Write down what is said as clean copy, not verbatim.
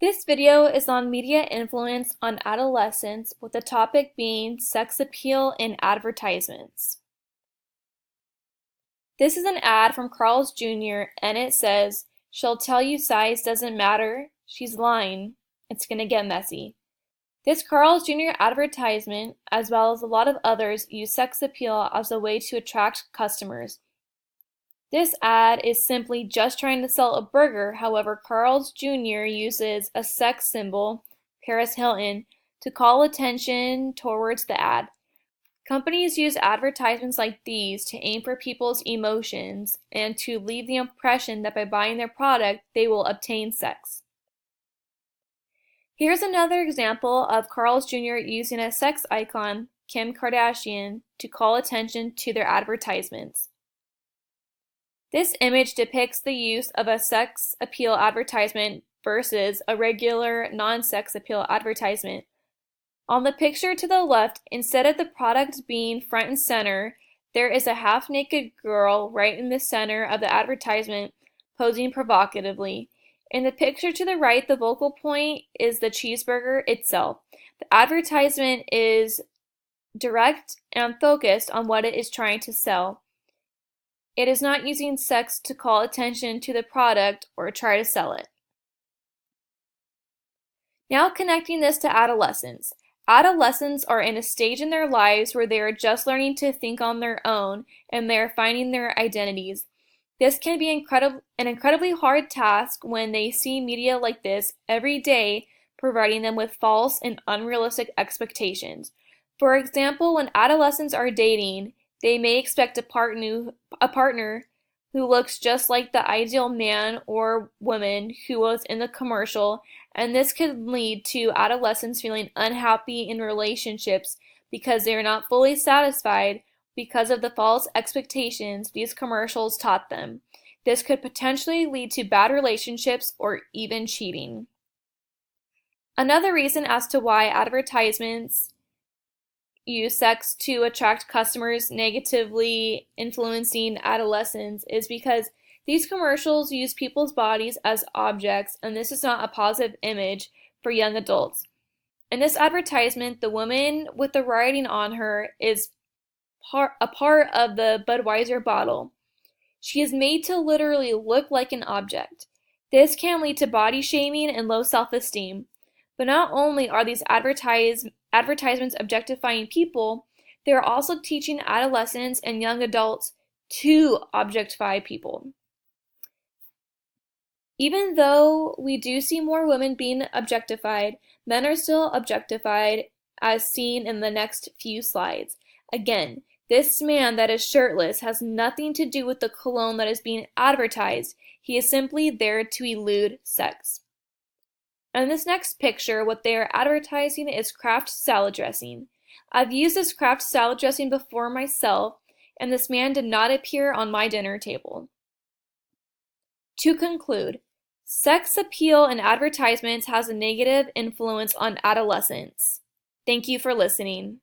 This video is on media influence on adolescents, with the topic being sex appeal in advertisements. This is an ad from Carl's Jr. and it says, "She'll tell you size doesn't matter. She's lying. It's gonna get messy." This Carl's Jr. advertisement, as well as a lot of others, use sex appeal as a way to attract customers. This ad is simply just trying to sell a burger. However, Carl's Jr. uses a sex symbol, Paris Hilton, to call attention towards the ad. Companies use advertisements like these to aim for people's emotions and to leave the impression that by buying their product, they will obtain sex. Here's another example of Carl's Jr. using a sex icon, Kim Kardashian, to call attention to their advertisements. This image depicts the use of a sex appeal advertisement versus a regular non-sex appeal advertisement. On the picture to the left, instead of the product being front and center, there is a half-naked girl right in the center of the advertisement, posing provocatively. In the picture to the right, the focal point is the cheeseburger itself. The advertisement is direct and focused on what it is trying to sell. It is not using sex to call attention to the product or try to sell it. Now connecting this to adolescents. Adolescents are in a stage in their lives where they are just learning to think on their own and they are finding their identities. This can be an incredibly hard task when they see media like this every day, providing them with false and unrealistic expectations. For example, when adolescents are dating, they may expect a partner who looks just like the ideal man or woman who was in the commercial, and this could lead to adolescents feeling unhappy in relationships because they are not fully satisfied because of the false expectations these commercials taught them. This could potentially lead to bad relationships or even cheating. Another reason as to why advertisements use sex to attract customers, negatively influencing adolescents, is because these commercials use people's bodies as objects, and this is not a positive image for young adults. In this advertisement, the woman with the writing on her is a part of the Budweiser bottle. She is made to literally look like an object. This can lead to body shaming and low self-esteem. But not only are these advertisements objectifying people, they are also teaching adolescents and young adults to objectify people. Even though we do see more women being objectified, men are still objectified, as seen in the next few slides. Again, this man that is shirtless has nothing to do with the cologne that is being advertised. He is simply there to elude sex. In this next picture, what they are advertising is Kraft salad dressing. I've used this Kraft salad dressing before myself, and this man did not appear on my dinner table. To conclude, sex appeal in advertisements has a negative influence on adolescents. Thank you for listening.